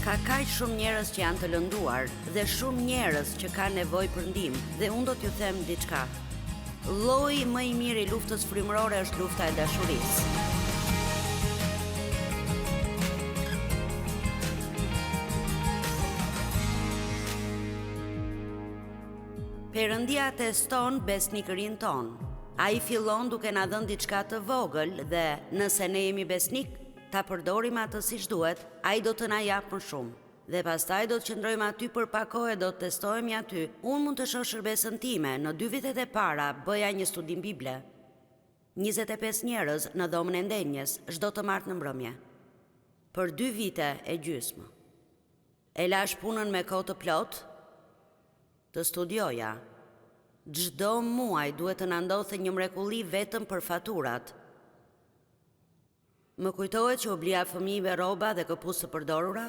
Ka kaq shumë njerëz që janë të lënduar dhe shumë njerëz që kanë nevojë për ndihmë dhe unë do t'ju them diçka. Lloji më i mirë i luftës frymërore është lufta e dashurisë. Perëndia teston besnikërinë tonë. Ai fillon duke na dhënë diçka të vogël dhe nëse ne jemi besnik, ta përdorim atë siç duhet, ai do të na japë më shumë. Dhe pastaj do të qëndrojmë aty për pak kohë, do të testohemi aty. Unë mund të shoh shërbesën time. Në 2 vitet e para bëja një studim bible. 25 njerëz në dhomën e ndenjes, çdo të martë në mbrëmje. Për 2 vite e gjysmë. E lash punën me kohë të plot, të studioja. Çdo muaj duhet të na ndodhte një mrekulli vetëm për faturat. Më kujtohet që u blija fëmijëve rroba dhe këpucë të përdorura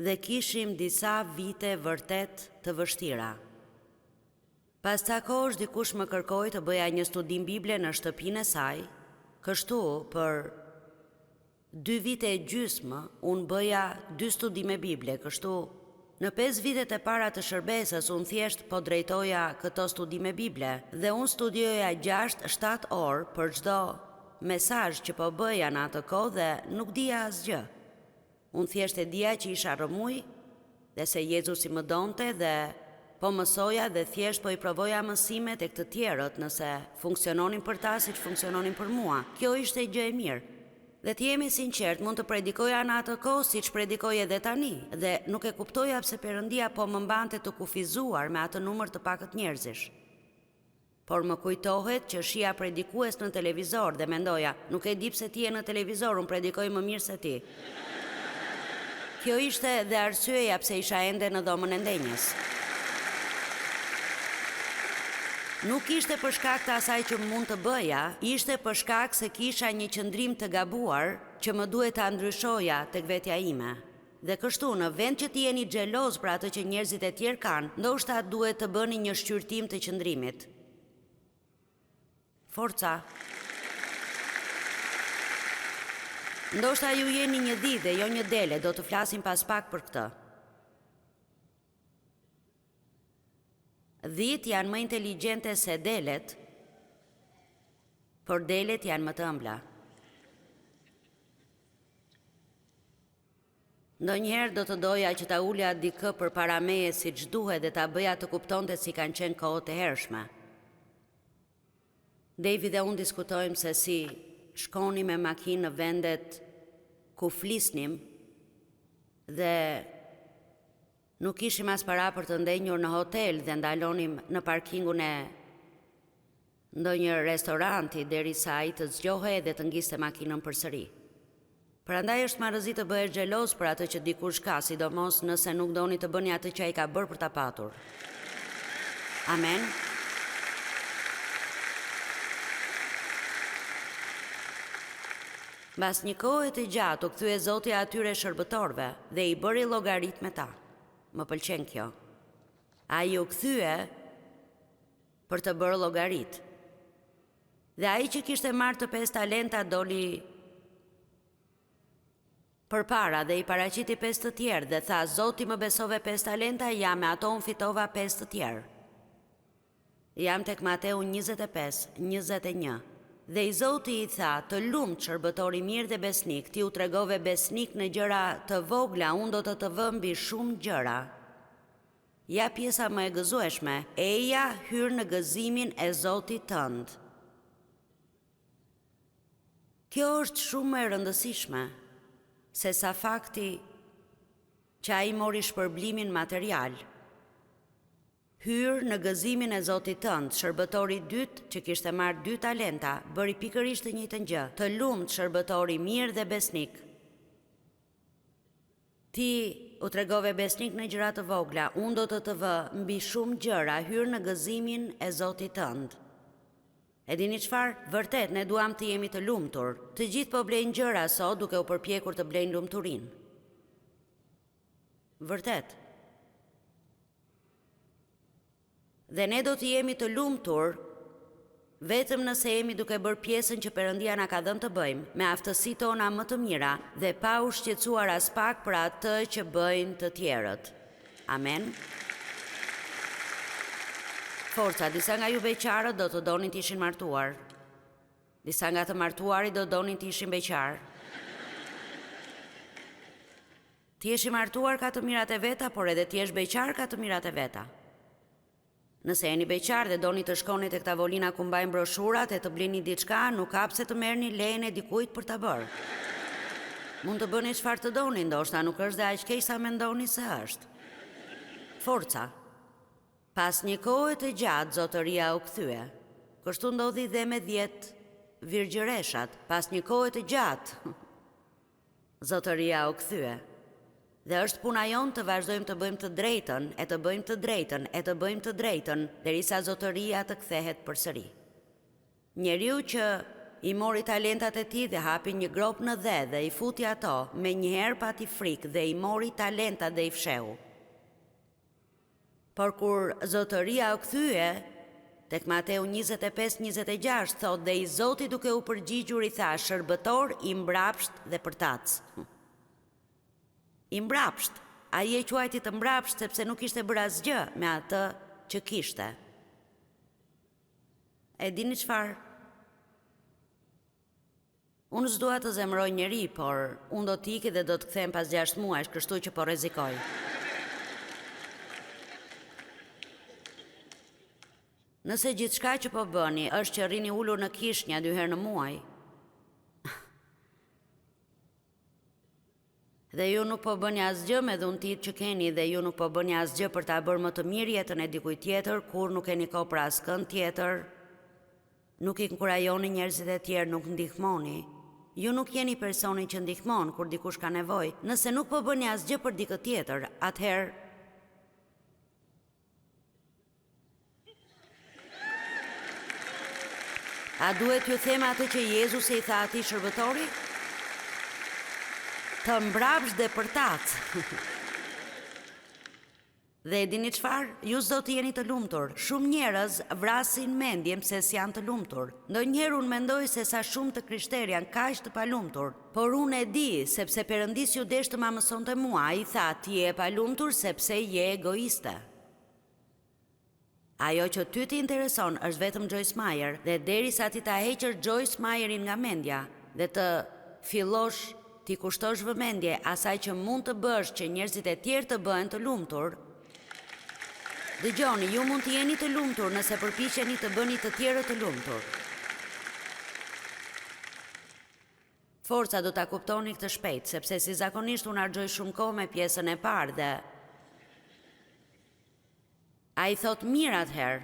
dhe kishim disa vite vërtet të vështira. Pas ca kohësh dikush më kërkoi të bëja një studim bible në shtëpinë e saj, kështu për 2 vite e gjysmë unë bëja 2 studime bible, kështu në 5 vitet e para të shërbesës unë thjesht po drejtoja këto studime bible dhe unë studioja 6-7 orë për çdo mesazh që po bëja në atë kohë dhe nuk dija asgjë. Unë thjesht e dija që isha rrëmuj dhe se Jezusi më donte dhe po mësoja dhe thjesht po i provoja mësimet e këtë tjerët nëse funksiononin për ta siç funksiononin për mua. Kjo ishte gjë e mirë. Dhe të jemi sinqert, mund të predikoja në atë kohë siç predikoj edhe tani dhe nuk e kuptoja pse Perëndia po më mbante të kufizuar me atë numër të pakët njerëzish. Por më kujtohet që shija predikues në televizor dhe mendoja, nuk e di pse ti je në televizor, unë predikoj më mirë se ti. Kjo ishte dhe arsyeja pse isha ende në dhomën e ndenjes. Nuk ishte për shkak të asaj që mund të bëja, ishte për shkak se kisha një qëndrim të gabuar që më duhet ta ndryshoja tek vetja ime. Dhe kështu, në vend që të jeni xheloz për atë që njerëzit e tjerë kanë, ndoshta duhet të bëni një shqyrtim të qëndrimit. Forca. Ndoshta ju jeni një di dhe jo një dele, do të flasim pas pak për këtë. 10 janë më inteligjente se delet, por delet janë më të ëmbla. Ndonjëherë do të doja që ta ulja dikë përpara meje siç duhet dhe ta bëja të kuptonte si kanë qenë kohët e hershme. David dhe unë diskutojmë se si shkonim me makinë në vendet ku flisnim dhe nuk kishim as para për të ndenjur në hotel dhe ndalonim në parkingun e ndonjë restoranti derisa ai të zgjohej dhe të ngiste makinën përsëri. Prandaj është marrëzi të bëhesh xheloz për atë që dikush ka, sidomos nëse nuk doni të bëni atë që ai ka bërë për ta patur. Amen. Mbas një kohe të gjatë u kthye Zoti atyre shërbëtorëve dhe i bëri llogarit me ta. Më pëlqen kjo. Ai u kthye për të bërë llogarit. Dhe ai që kishte marrë të 5 talenta doli përpara dhe i paraqiti 5 të tjerë dhe tha, Zoti më besove 5 talenta, ja me ato unë fitova 5 të tjerë. Jam tek Mateu 25:21. Dhe i Zoti i tha, të lumt shërbëtori mirë dhe besnik, ti u tregove besnik në gjëra të vogla, unë do të vë mbi shumë gjëra. Ja pjesa më e gëzueshme, eja hyr në gëzimin e Zotit tënd. Kjo është shumë e rëndësishme, se sa fakti që ai mori shpërblimin material. Hyr në gëzimin e Zotit tënd, shërbëtori i dytë që kishte marrë 2 talenta, bëri pikërisht të njëjtën gjë. Të lumt shërbëtori mirë dhe besnik. Ti u tregove besnik në gjëra të vogla, unë do të vë mbi shumë gjëra, hyr në gëzimin e Zotit tënd. E dini çfarë? Vërtet, ne duam të jemi të lumtur. Të gjithë po blejnë gjëra sot duke u përpjekur të blejnë lumturinë. Vërtet. Dhe ne do të jemi të lumtur Vetëm nëse jemi duke bërë pjesën që Perëndia na ka dhënë të bëjmë, me aftësitë tona më të mira dhe pa u shqetësuar as pak për atë që bëjnë të tjerët. Amen. Forca, disa nga ju beqarët do të donin të ishin martuar. Disa nga të martuarit do donin të ishin beqar. Ti jesh i martuar ka të mirat e veta, por edhe ti jesh beqar ka të mirat e veta. Nëse jeni beqar dhe doni të shkoni tek tavolina ku mbajnë broshurat e të blini diçka, nuk ka pse të merrni lejen e dikujt për ta bërë. Mund të bëni çfarë të doni, ndoshta nuk është dhe aq keq sa mendoni se është. Forca. Pas një kohe të gjatë, zotëria u kthye. Kështu ndodhi dhe me 10 virgjëreshat. Pas një kohe të gjatë, zotëria u kthye. Dhe është puna jonë të vazhdojmë të bëjmë të drejtën, e të bëjmë të drejtën, e të bëjmë të drejtën, derisa zotëria të kthehet përsëri. Njeriu që i mori talentat e tij dhe hapi një grop në dhe i futi ato, me njëherë pati frikë dhe i mori talentat dhe i fsheu. Por kur zotëria u kthye, tek Mateu 25:26 thot dhe i Zoti duke u përgjigjur i tha, shërbëtor i mbrapsht dhe përtac. I mbrapsht, ai e quajti të mbrapsht sepse nuk ishte bërë asgjë me atë që kishte. E dini çfarë? Unë s'dua të zemroj njeri, por unë do t'iki dhe do të kthem pas 6 muajsh, kështu që po rrezikoj. Nëse gjithçka që po bëni është që rrini ulur në kishnja 2 herë në muaj, dhe ju nuk po bëni asgjë me dhuntit që keni dhe ju nuk po bëni asgjë për ta bërë më të mirë jetën e dikujt tjetër, kur nuk keni kohë për askënd tjetër, nuk i inkurajoni njerëzit e tjerë, nuk ndihmoni. Ju nuk jeni personi që ndihmon kur dikush ka nevojë. Nëse nuk po bëni asgjë për dikë tjetër, atëherë a duhet ju them atë që Jezusi i tha atij shërbëtori? Të mbrapsht dhe përtac. Dhe e dini çfarë? Ju s'do të jeni të lumtur. Shumë njerëz vrasin mendjen pse s'janë të lumtur. Ndonjëherë unë mendoj se sa shumë të krishterë janë kaq të palumtur, por unë e di sepse Perëndis ju desh të ma mësonte mua, ai tha ti je palumtur sepse je egoiste. Ajo që ty të intereson është vetëm Joyce Meyer, dhe derisa ti ta heqësh Joyce Meyerin nga mendja dhe të fillosh ti kushtosh vëmendje asaj që mund të bësh që njerëzit e tjerë të bëhen të lumtur. Dëgjoni, ju mund të jeni të lumtur nëse përpiqeni të bëni të tjerët të lumtur. Forca do ta kuptoni këtë shpejt, sepse si zakonisht unë harxoj shumë kohë me pjesën e parë dhe ai thot mirë atëherë.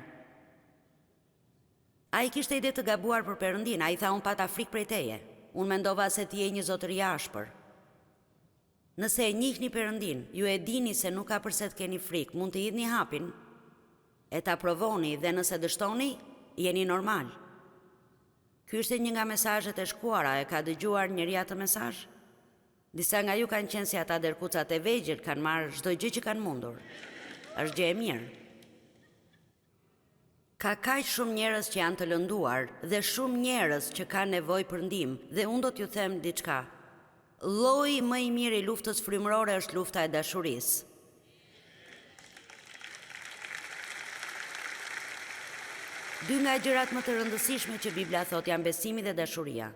Ai kishte ide të gabuar për Perëndin, ai tha unë pata frikë prej teje. Unë mendova se ti je një zotëri i ashpër. Nëse e njihni Perëndin, ju e dini se nuk ka përse të keni frikë, mund të hidhni hapin, e ta provoni dhe nëse dështoni, jeni normal. Ky është një nga mesazhet e shkuara, e ka dëgjuar njëri atë mesazh? Disa nga ju kanë qenë si ata derkucat e vegjël, kanë marrë çdo gjë që kanë mundur. Është gjë e mirë. Ka kaq shumë njerëz që janë të lënduar dhe shumë njerëz që kanë nevojë për ndihmë dhe unë do t'ju them diçka. Lloji më i mirë i luftës frymërore është lufta e dashurisë. Dy nga gjërat më të rëndësishme që Bibla thot janë besimi dhe dashuria.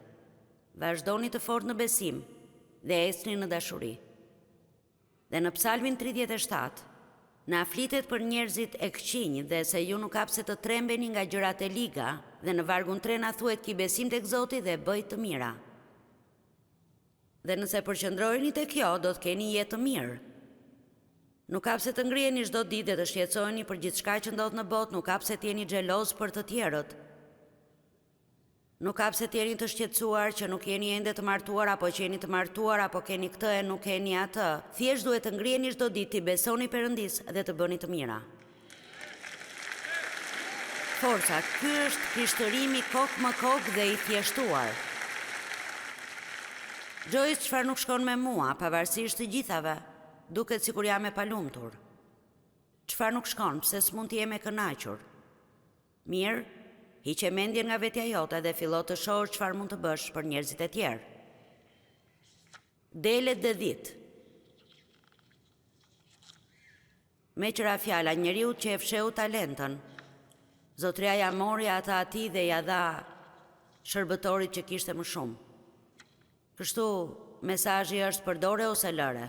Vazhdoni të fortë në besim dhe ecni në dashuri. Dhe në Psalmin 37 na flitet për njerëzit e këqinj dhe se ju nuk hapse të trembeni nga gjërat e liga, dhe në vargun 3 na thuhet ki besim tek Zoti dhe bëj të mira. Dhe nëse përqendroheni te kjo, do të keni jetë të mirë. Nuk hapse të ngriheni çdo ditë dhe të shqetësoheni për gjithçka që ndodh në botë, nuk hapse të jeni xheloz për të tjerët. Nuk hapse të jeni të shqetësuar që nuk jeni ende të martuar, apo që jeni të martuar, apo keni këtë e nuk keni atë. Thjesht duhet të ngriheni çdo ditë, të besoni Perëndis dhe të bëni të mira. Forca, ky është krishtërimi kokë më kokë dhe i thjeshtuar. Joyce, çfarë nuk shkon me mua, pavarësisht të gjithave? Duket sikur jam e palumtur. Çfarë nuk shkon, pse s'mund të jem e kënaqur? Mirë, hiqe mendjen nga vetja jote dhe fillo të shohësh çfarë mund të bësh për njerëzit e tjerë. Delet dhe dhitë. Me qëra fjala, njeriu që e fsheu talentën, Zotria ja mori ata atij dhe ja dha shërbëtorit që kishte më shumë. Kështu, mesazhi është përdore ose lëre.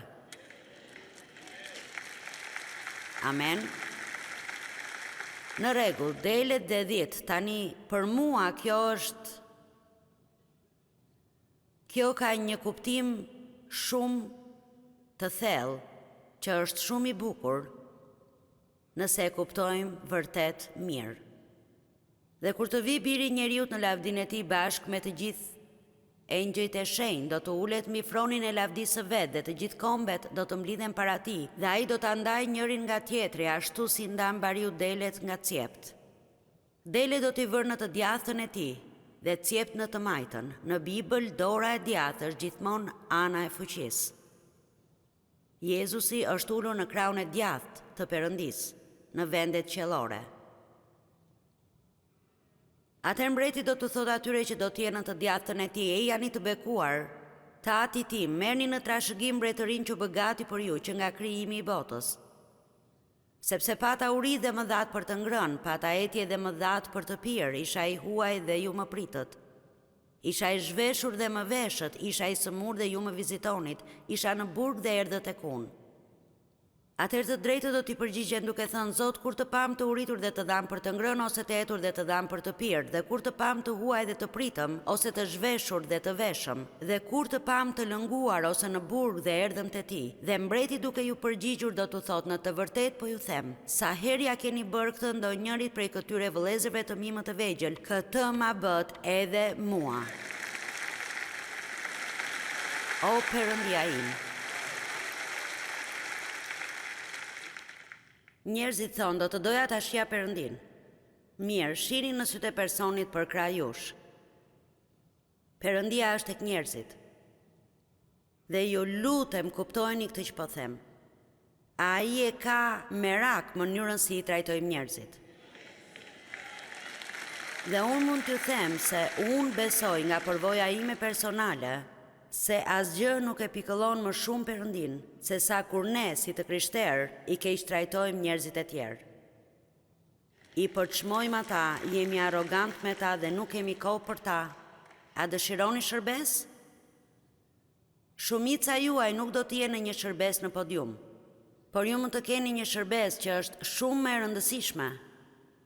Amen. Në rregull, delet dhe dhitë, tani për mua kjo ka një kuptim shumë të thellë, që është shumë i bukur nëse e kuptojmë vërtet mirë. Dhe kur të vi biri i njeriut në lavdinë e tij bashkë me të gjithë engjëjt e shenjtë, do të ulet mbi fronin e lavdisë së vet dhe të gjithë kombet do të mblidhen para tij, dhe ai do ta ndajë njërin nga tjetri, ashtu si ndan bariu delet nga cjept. Delet do t'i vërë në të djathtën e tij dhe cjept në të majtën. Në Bibël, dora e djathtë është gjithmonë ana e fuqisë. Jezusi është ulur në krahun e djathtë të Perëndisë, në vendet qiellore. Atëherë mbreti do të thotë atyre që do të jenë në të djathtën e tij: "E jani të bekuar, të ati tim, merrni në trashëgim mbretërinë që bë gati për ju, që nga krijimi i botës. Sepse pata uri dhe më dhat për të ngrënë, pata etje dhe më dhat për të pirë, isha i huaj dhe ju më pritët. Isha i zhveshur dhe më veshët, isha i sëmur dhe ju më vizitonit, isha në burg dhe erdhët tek unë." Atëherë të drejtë do t'i përgjigjen duke thënë: "Zot, kur të pam të uritur dhe të dham për të ngrënë, ose të etur dhe të dham për të pirë, dhe kur të pam të huaj dhe të pritëm, ose të zhveshur dhe të veshëm, dhe kur të pam të lënguar ose në burg dhe erdhëm te ti." Dhe mbreti duke ju përgjigjur do të thotë: "Në të vërtetë po ju them, sa herë ja keni bërë këtë ndonjërit prej këtyre vëllezërve të mi më të vegjël, këtë ma bët edhe mua." O Perëndia im. Njerëzit thonë: "Do të doja ta shija Perëndin." Mirë, shihni në sytë e personit për krah jush. Perëndia është tek njerëzit. Dhe ju lutem kuptojeni këtë që po them. Ai e ka merak mënyrën si i trajtojmë njerëzit. Dhe unë mund t'ju them se unë besoj nga përvoja ime personale se asgjë nuk e pikëllon më shumë Perëndin se sa kur ne, si të krishterë, i keq trajtojmë njerëzit e tjerë. I përçmojmë ata, jemi arrogant me ta dhe nuk kemi kohë për ta. A dëshironi shërbes? Shumica juaj nuk do të jenë në një shërbes në podium, por ju mund të keni një shërbes që është shumë më e rëndësishme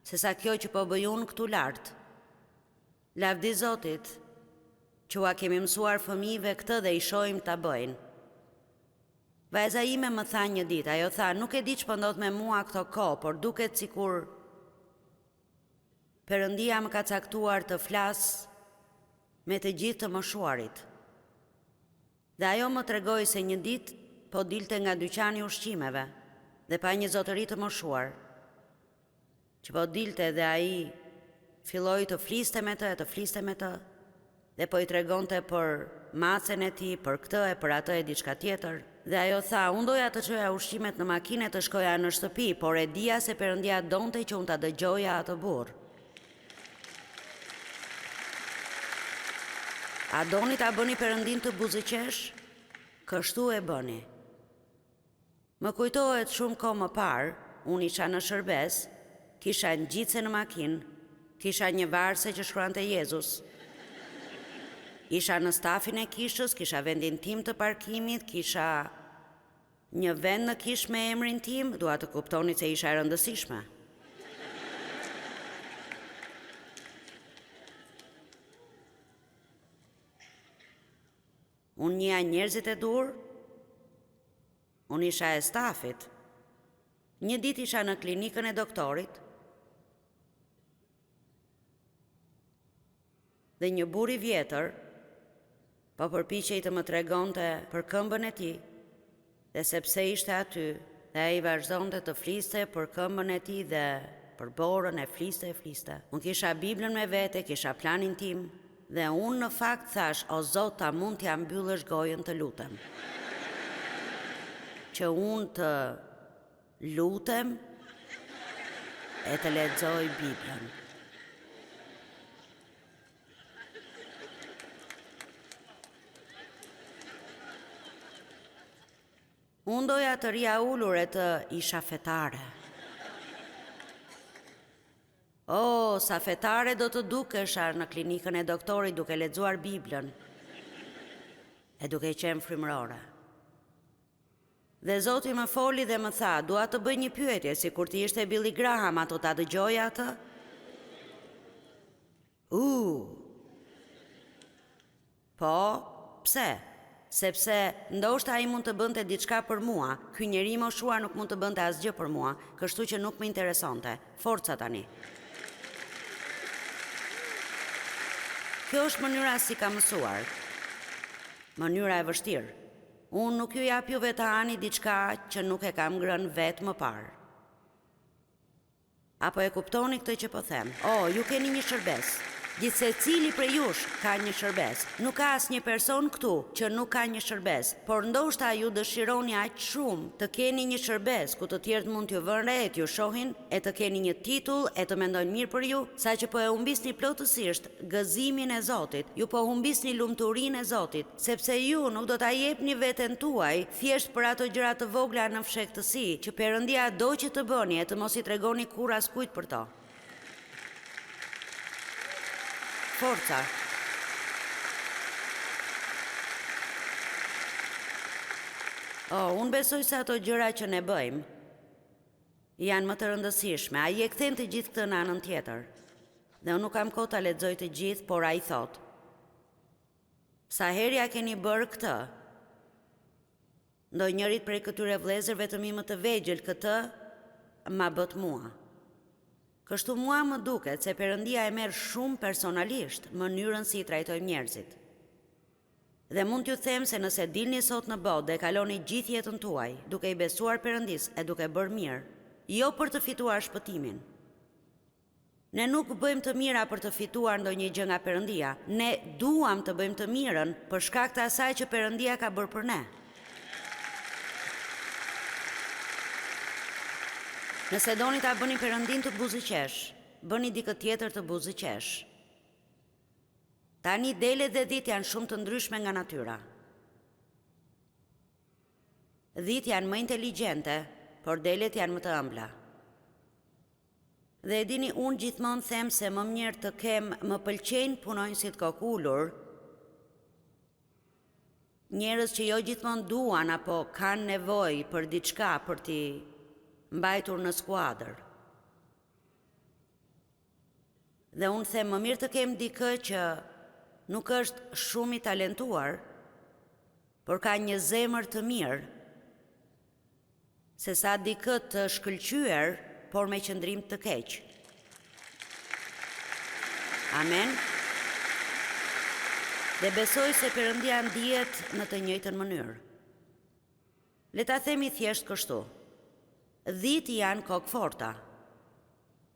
se sa kjo që po bëj unë këtu lart. Lavdi Zotit, që ua kemi mësuar fëmijëve këtë dhe i shohim ta bëjnë. Vajza ime më tha një ditë, ajo tha: "Nuk e di ç'po ndodh me mua këto kohë, por duket sikur Perëndia më ka caktuar të flas me të gjithë të moshuarit." Dhe ajo më tregoi se një ditë po dilte nga dyqani i ushqimeve dhe pa një zotëri të moshuar, që po dilte dhe ai filloi të fliste me të, dhe po i tregonte për macen e tij, për këtë e për atë e diçka tjetër. Dhe ajo tha: "Unë doja të çoja ushqimet në makinë të shkoja në shtëpi, por e dija se Perëndia donte që unë ta dëgjoja atë burr." A doni ta bëni Perëndin të buzëqesh? Kështu e bëni. Më kujtohet shumë kohë më parë, unë isha në shërbes, kisha ngjitse në makinë, kisha një varse që shkruante Jezus. Isha në stafin e kishës, kisha vendin tim të parkimit, kisha një vend në kishë me emrin tim, dua të kuptoni se isha e rëndësishme. Unë njëja njerëzit e dur, unë isha e stafit. Një ditë isha në klinikën e doktorit, dhe një burr i vjetër po përpiqej të më tregonte për këmbën e tij, dhe sepse ishte aty, dhe ai vazhdonte të fliste për këmbën e tij dhe për borën e fliste. Unë kisha Biblën me vete, kisha planin tim, dhe unë në fakt thash: "O Zot, ta mund t'ja mbyllësh gojën, të lutem. Që unë të lutem e të lexoj Biblën." Unë doja të rija ullur e të isha fetare. Sa fetare do të dukesha në klinikën e doktorit duke lexuar Biblën e duke qenë frymërore. Dhe Zoti më foli dhe më tha, dua të bëj një pyetje, si kur ti ishte Billy Graham, ato ta dëgjoja atë? Po, pse? Sepse ndoshta ai mund të bënte diçka për mua, ky njeri i moshuar nuk mund të bënte asgjë për mua, kështu që nuk më interesonte. Forca tani. Kjo është mënyra si ka mësuar. Mënyra e vështirë. Unë nuk ju jap juve të hani diçka që nuk e kam ngrënë vetë më parë. Apo e kuptoni këtë që po them? Ju keni një shërbes. Gjithse cili prej jush ka një shërbes. Nuk ka as një person këtu që nuk ka një shërbes, por ndoshta ju dëshironi aq shumë të keni një shërbes ku të tjerët mund t'ju vënë re e t'ju shohin, e të keni një titull e të mendojnë mirë për ju, saqë po e humbisni plotësisht gëzimin e Zotit, ju po humbisni lumturinë e Zotit, sepse ju nuk do ta jepni veten tuaj thjesht për ato gjëra të vogla në fshehtësi që Perëndia do që të bëni e të mos i tregoni kurrë askujt për to. Forca. Unë besoj se ato gjëra që ne bëjmë janë më të rëndësishme. Ai e kthen të gjithë këtë në anën tjetër. Dhe unë nuk kam kohë ta lexoj të gjithë, por ai thot: sa herë ja keni bërë këtë? Ndonjërit prej këtyre vëllezërve të mi më të vegjël këtë ma bët mua. Kështu mua më duket se Perëndia e merr shumë personalisht mënyrën si i trajtojmë njerëzit. Dhe mund t'ju them se nëse dilni sot në botë dhe kaloni gjithë jetën tuaj duke i besuar Perëndis e duke bërë mirë, jo për të fituar shpëtimin. Ne nuk bëjmë të mira për të fituar ndonjë gjë nga Perëndia. Ne duam të bëjmë të mirën për shkak të asaj që Perëndia ka bërë për ne. Nëse doni ta bëni Perëndin të buzëqesh, bëni dikë tjetër të buzëqesh. Tani delet dhe dhit janë shumë të ndryshme nga natyra. Dhit janë më inteligjente, por delet janë më të ëmbla. Dhe e dini, unë gjithmonë them se më mirë të kem, më pëlqejnë punonjësit kokullur, njerëz që jo gjithmonë duan apo kanë nevojë për diçka për t'i mbajtur në skuadër. Dhe unë them më mirë të kem dikë që nuk është shumë i talentuar, por ka një zemër të mirë, se sa dikë të shkëlqyer, por me qëndrim të keq. Amen. Dhe besoj se Perëndia ndihet në të njëjtën mënyrë. Le ta themi thjesht kështu. 10 janë kokëforta,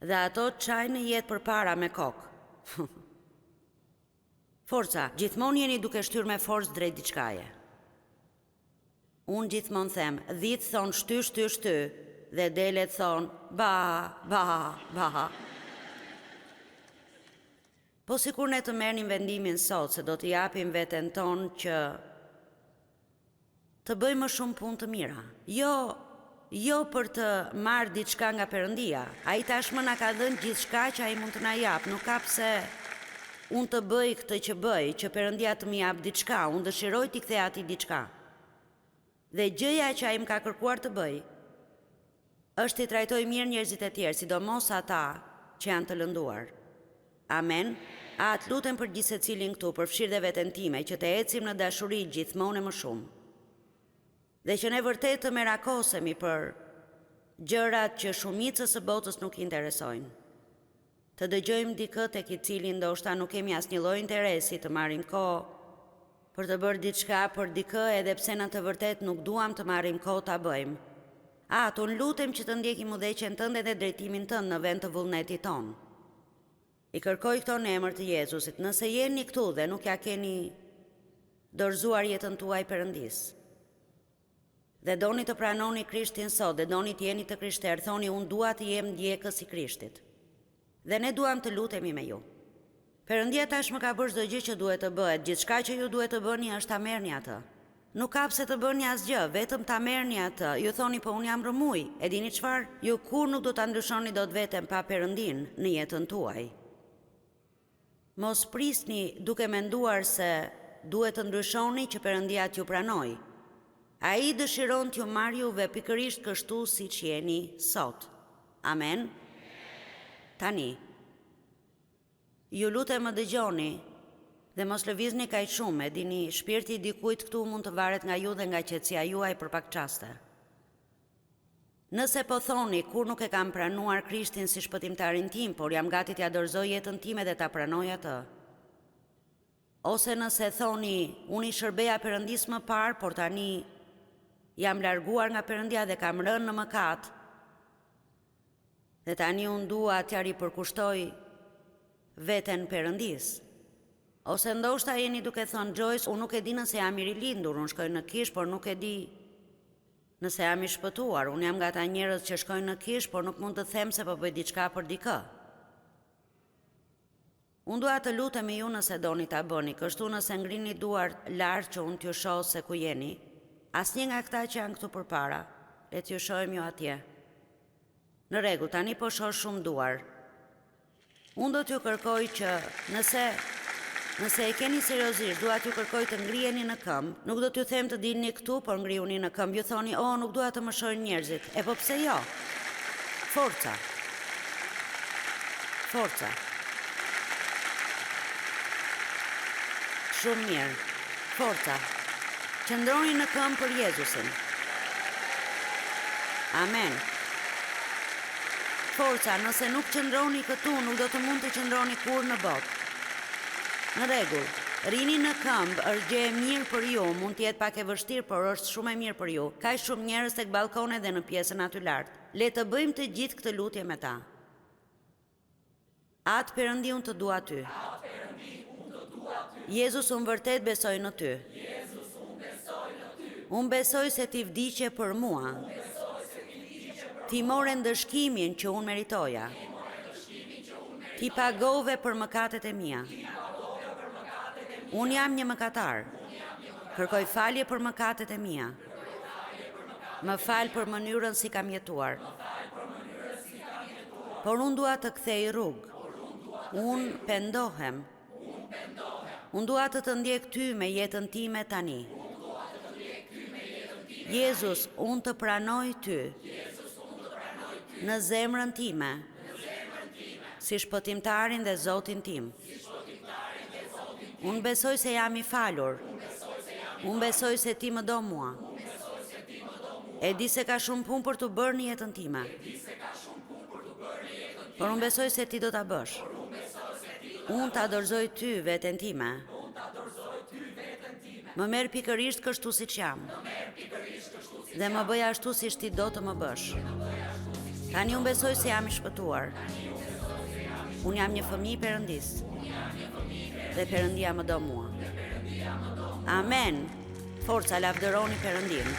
dhe ato çajnë jetë përpara me kokë. Forca, gjithmonë jeni duke shtyr me forcë drejt diçkaje. Unë gjithmonë them, 10 thonë shty, dhe delet thonë ba. Po sikur ne të merrnim vendimin sot se do t'i japim veten tonë që të bëjmë më shumë punë të mira. Jo për të marrë diçka nga Perëndia. Ai tashmë na ka dhënë gjithçka që ai mund të na jap. Nuk ka pse unë të bëj këtë që bëj, që Perëndia të më jap diçka. Unë dëshiroj t'i kthej atij diçka. Dhe gjëja që ai më ka kërkuar të bëj është t'i trajtoj mirë njerëzit e tjerë, sidomos ata që janë të lënduar. Amen. Atë lutem për gjithë secilin këtu, përfshirë dhe veten time, që të ecim në dashuri gjithmonë e më shumë. Dhe që ne vërtet të merakosemi për gjërat që shumicës së botës nuk interesojnë. Të dëgjojmë dikë tek i cili ndoshta nuk kemi asnjë lloj interesi, të marrim kohë për të bërë diçka për dikë, edhe pse në të vërtet nuk duam të marrim kohë ta bëjmë. Të lutem që të ndjekim udhëheqjen tënde dhe drejtimin tënd në vend të vullnetit ton. I kërkoj këto në emër të Jezusit. Nëse jeni këtu dhe nuk ja keni dorëzuar jetën tuaj Perëndis, dhe doni të pranoni Krishtin sot, dhe doni të jeni të krishterë, thoni unë dua të jem ndjekës i Krishtit. Dhe ne duam të lutemi me ju. Perëndia tashmë ka bërë çdo gjë që duhet të bëhet, gjithçka që ju duhet të bëni është ta merrni atë. Nuk ka pse të bëni asgjë, vetëm ta merrni atë. Ju thoni po unë jam rëmuj. E dini çfarë? Ju kur nuk do ta ndryshoni dot veten pa Perëndin në jetën tuaj. Mos prisni duke menduar se duhet të ndryshoni që Perëndia t'ju pranoj. Ai dëshiron t'ju marrë juve pikërisht kështu siç jeni sot. Amen. Tani, ju lutem më dëgjoni dhe mos lëvizni kaq shumë, e dini, shpirti i dikujt këtu mund të varet nga ju dhe nga qetësia juaj për pak çaste. Nëse po thoni kur nuk e kam pranuar Krishtin si shpëtimtarin tim, por jam gati t'ia dorëzoj jetën time dhe ta pranoj atë. Ose nëse thoni, unë i shërbeja Perëndis më parë, por tani jam larguar nga Perëndia dhe kam rënë në mëkat, dhe tani unë dua t'ja ripërkushtoj veten Perëndis. Ose ndoshta jeni duke thënë, Joyce, unë nuk e di nëse jam i rilindur, unë shkoj në kish, por nuk e di nëse jam i shpëtuar. Unë jam nga ata njerëz që shkojnë në kish, por nuk mund të them se po bëj diçka për dikë. Unë dua të lutem me ju nëse doni ta bëni, kështu nëse ngrini duart lart që unë t'ju shoh se ku jeni. Asnjë nga këta që janë këtu përpara, le t'ju shohim ju atje. Në rregull, tani po shoh shumë duar. Unë do t'ju kërkoj që nëse e keni seriozisht, dua t'ju kërkoj të ngriheni në këmbë. Nuk do t'ju them të dilni këtu, por ngrihuni në këmbë. Ju thoni, "Oh, nuk dua të më shohin njerëzit." E po pse jo? Forca. Forca. Shumë mirë. Forca. Qëndroni në këmbë për Jezusin. Amen. Forca, nëse nuk qëndroni këtu, nuk do të mund të qëndroni kur në botë. Në rregull, rini në këmbë, është gjë e mirë për ju, mund të jetë pak e vështirë, por është shumë e mirë për ju. Ka shumë njerëz tek balkone dhe në pjesën aty lart. Le të bëjmë të gjithë këtë lutje me ta. Atë Perëndi, unë të dua ty. Jezus, unë vërtet besoj në ty. Unë besoj se ti vdiqe për mua. Ti more ndëshkimin që unë meritoja. Ti pagove për mëkatet e mia. Unë jam një mëkatar. Kërkoj falje për mëkatet e mia. Më fal për mënyrën si kam jetuar. Por unë dua të kthej rrugë. Unë pendohem. Unë dua të ndjek ty me jetën time tani. Jezus, unë të pranoj ty në zemrën time si shpëtimtarin dhe Zotin tim. Unë besoj se jam i falur. Unë besoj se ti më do mua. E di se ka shumë punë për të bërë në jetën time. Por unë besoj se ti do ta bësh. Unë ta dorëzoj ty veten time. Më merr pikërisht kështu siç jam. Dhe më bëj ashtu siç ti do të më bësh. Tani unë besoj se jam i shpëtuar. Unë jam një fëmijë i Perëndis. Dhe Perëndia më do mua. Amen. Forca, lavdëroni Perëndin.